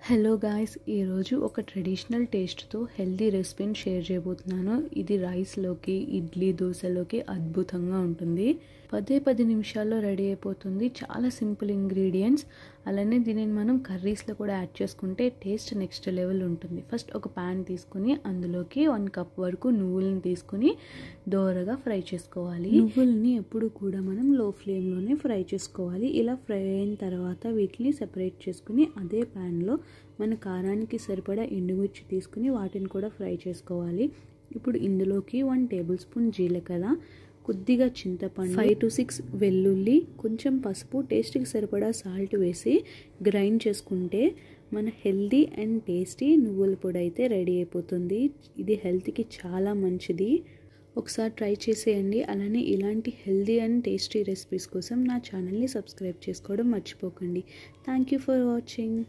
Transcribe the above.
Hello guys, ఈరోజు ఒక traditional టేస్ట్తో healthy రెసిపీని షేర్ చేయబోతున్నాను. ఇది రైస్లోకి, ఇడ్లీ, దోశలోకి అద్భుతంగా ఉంటుంది. 10 నిమిషాల్లో రెడీ అయిపోతుంది. చాలా సింపుల్ ఇంగ్రీడియంట్స్. అలానే దీనిని మనం కర్రీస్లో కూడా యాడ్ చేసుకుంటే టేస్ట్ నెక్స్ట్ లెవెల్ ఉంటుంది. ఫస్ట్ ఒక ప్యాన్ తీసుకుని అందులోకి 1 కప్ వరకు నువ్వులను తీసుకుని దోరగా ఫ్రై చేసుకోవాలి. నువ్వుల్ని ఎప్పుడు కూడా మనం లో ఫ్లేమ్లోనే ఫ్రై చేసుకోవాలి. ఇలా ఫ్రై అయిన తర్వాత వీటిని సెపరేట్ చేసుకుని అదే ప్యాన్లో మన కారానికి సరిపడా ఎండుమిర్చి తీసుకుని వాటిని కూడా ఫ్రై చేసుకోవాలి. ఇప్పుడు ఇందులోకి 1 టేబుల్ స్పూన్ జీలకర్ర, కొద్దిగా చింతపండు, 5 to 6 వెల్లుల్లి, కొంచెం పసుపు, టేస్ట్కి సరిపడా సాల్ట్ వేసి గ్రైండ్ చేసుకుంటే మన హెల్దీ అండ్ టేస్టీ నువ్వుల పొడి అయితే రెడీ అయిపోతుంది. ఇది హెల్త్కి చాలా మంచిది. ఒకసారి ట్రై చేసేయండి. అలానే ఇలాంటి హెల్దీ అండ్ టేస్టీ రెసిపీస్ కోసం నా ఛానల్ని సబ్స్క్రైబ్ చేసుకోవడం మర్చిపోకండి. Thank you for watching.